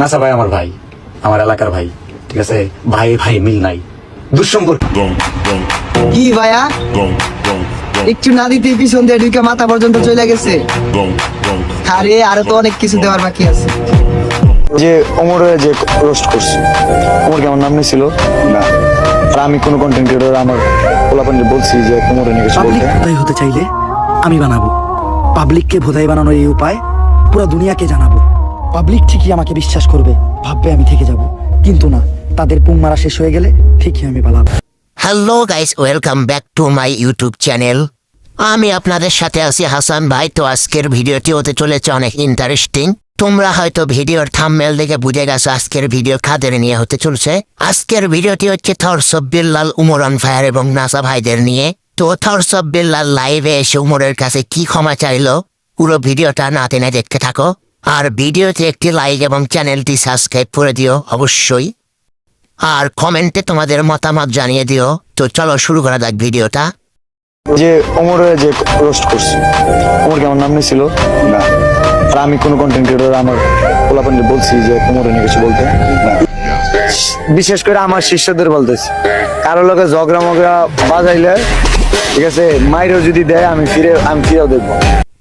NASA ভাই আমার ভাই, আমার এলাকার ভাই, ঠিক আছে? ভাই ভাই মিল নাই, দুঃসম্পর্ক। কি ভাইয়া একটু না দিতে পিছন দিয়ে ঢুকে মাথা পর্যন্ত চলে গেছে। আরে আরো তো অনেক কিছু দেওয়ার বাকি আছে। যে ওমরের যে রোস্ট করছে, ওমর কি আমার নাম নিয়েছিল না? আর আমি কোনো কন্টেন্ট ক্রিয়েটর আমার পোলাপানকে বলছি যে ওমরের নিয়ে কিছু বলতে। ভোদাই হতে চাইলে আমি বানাবো, পাবলিককে ভোদাই বানানোর এই উপায় পুরো দুনিয়াকে জানাবো। পাবলিক ঠিকই আমাকে বিশ্বাস করবে, ভাববে আমি থেকে যাব, কিন্তু না, তাদের পুং মারা শেষ হয়ে গেলে ঠিকই আমি পালাবো। Hello guys, welcome back to my YouTube channel. আমি আপনাদের সাথে আছি হাসান ভাই। তো আজকের ভিডিওটি হতে চলেছে অনেক ইন্টারেস্টিং। তোমরা হয়তো ভিডিওর থাম্বনেল দেখে বুঝে গেছো আজকের ভিডিও কাদের নিয়ে হতে চলছে। আজকের ভিডিওটি হচ্ছে থরস of Bilal, Umar on fire এবং নাসা ভাইদের নিয়ে। তো থরস অফ বিল্লাল লাইভে এসে উমরের কাছে কি ক্ষমা চাইলো, পুরো ভিডিওটা না টেনে দেখতে থাকো। আর ভিডিওতে একটি লাইক এবং চ্যানেলটি সাবস্ক্রাইব করে দিও অবশ্যই, আর কমেন্টে তোমাদের মতামত জানিয়ে দিও। তো চলো শুরু করা যাক ভিডিওটা। যে ওমরের যে রোস্ট করছে, ওমর কি আমার নাম নিয়েছিল না? আর আমি কোনো কন্টেন্ট ক্রিয়েটর আমার পোলাপানকে বলছি যে ওমরের নিয়ে কিছু বলতে না। বিশেষ করে আমার শিষ্যদের বলতেছি, কারো লোকে ঝগড়া মগড়া বাজাইলে, ঠিক আছে, মাইরেও যদি দেয় আমি ফিরেও দেখবো।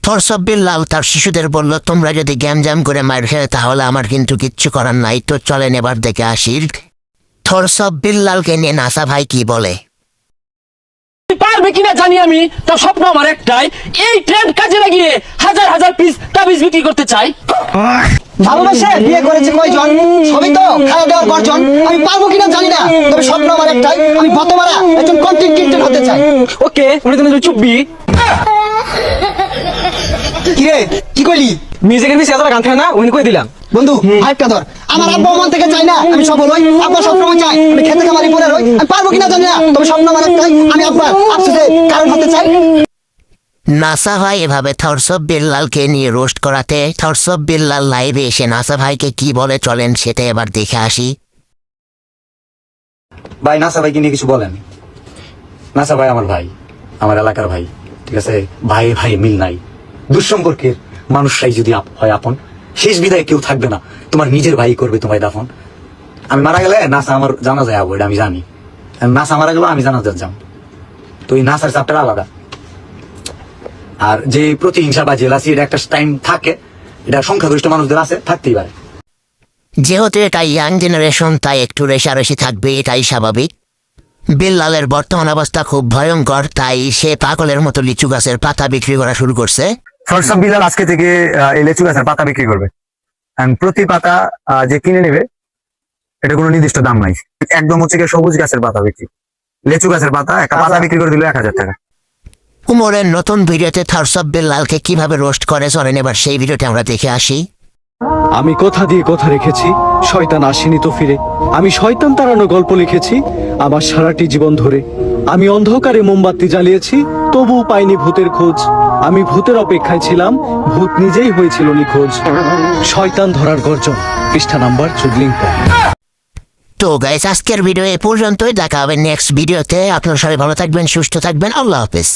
থরস অফ বিল্লাল তার শিশুদের বলল, তোমরা যদি গ্যাম জ্যাম করে মার খেলে তাহলে আমার কিন্তু কিচ্ছু করার নাই। তো চলেন এবার দেখে আসি থরস অফ বিল্লালকে নিয়ে নাসা ভাই কি বলে। পারবে কিনা জানি আমি, তো স্বপ্ন আমার একটাই, এই ট্রেন্ড কাজে লাগিয়ে হাজার হাজার পিস তাবিজ বিক্রি করতে চাই। ভালোবাসে বিয়ে করেছে কয়জন, সবই তো খাওয়া দেওয়ার গর্জন। আমি পারবো কিনা জানি না, তবে স্বপ্ন আমার একটাই, আমি বতমারা একজন কন্টেন্ট ক্রিয়েটর হতে চাই। ওকে, উনি তো চুপবি। কিরে কি কইলি? মিউজিকের পিছিয়ে এত গান খায় না, উনি কই দিলাম। বন্ধু আরেকটা ধর। আমার আব্বা মন থেকে চাই না আমি সফল হই, আব্বা সবসময় চাই আমি খেতে খামারি পরে রই। আমি পারবো কিনা জানি না, তবে স্বপ্ন আমার একটাই, আমি আব্বা আফসোসে কারণ হতে চাই। নাসা ভাই এভাবে থরস অফ বিল্লালকে নিয়ে রোস্ট করাতে থরস অফ বিল্লাল লাইভে এসে নাসা ভাইকে কি বলে চলেন সেটা এবার দেখে আসি। ভাই নাসা ভাইকে নিয়ে কিছু বলেন। নাসা ভাই আমার ভাই, আমার এলাকার ভাই, ঠিক আছে? ভাই ভাই মিল নাই, দুঃসম্পর্কের মানুষরাই যদি হয় আপন, শেষ বিদায় কেউ থাকবে না, তোমার নিজের ভাই করবে তোমায় দাফন। আমি মারা গেলে নাসা আমার জানা যায় আবু, এটা আমি জানি। নাসা মারা গেল আমি জানাজার যাম, তো এই নাসার চাপটা আলাদা। আর যে প্রতিহিংসা বা জেলাসি, এটা একটা টাইম থাকে, এটা সংখ্যাগরিষ্ঠ মানুষদের আছে, থাকতেই পারে। যেহেতু এটা ইয়াং জেনারেশন, তাই একটু রেশারেশি থাকবে, এটাই স্বাভাবিক। বিল্লালের বর্তমান অবস্থা খুব ভয়ঙ্কর, তাই সে পাগলের মতো লিচু গাছের পাতা বিক্রি করা শুরু করছে। থরস অফ বিল্লাল আজকে থেকে এই লেচু গাছের পাতা বিক্রি করবে। প্রতি পাতা যে কিনে নেবে, এটা কোনো নির্দিষ্ট দাম নাই, একদম হচ্ছে সবুজ গাছের পাতা বিক্রি। লেচু গাছের পাতা একটা পাতা বিক্রি করে দিল 1000 টাকা। উমরের নতুন ভিডিওতে থরস অফ বিল্লালকে কিভাবে রোস্ট করে চলেন এবার সেই ভিডিওটি আমরা দেখে আসি। আমি কথা দিয়ে কথা রেখেছি, শয়তান আসেনি তো ফিরে। আমি শয়তান তাড়ানো গল্প লিখেছি আমার সারাটি জীবন ধরে। আমি অন্ধকারে মোমবাতি জ্বালিয়েছি, তবুও পাইনি ভূতের খোঁজ। আমি ভূতের অপেক্ষায় ছিলাম, ভূত নিজেই হয়েছিল নিখোঁজ। শয়তান ধরার গর্জন, পৃষ্ঠা নাম্বার 14। তো গাইস, আজকের ভিডিও এ পর্যন্তই, দেখা হবে নেক্সট ভিডিওতে। আপনারা সবাই ভালো থাকবেন, সুস্থ থাকবেন, আল্লাহ হাফেজ।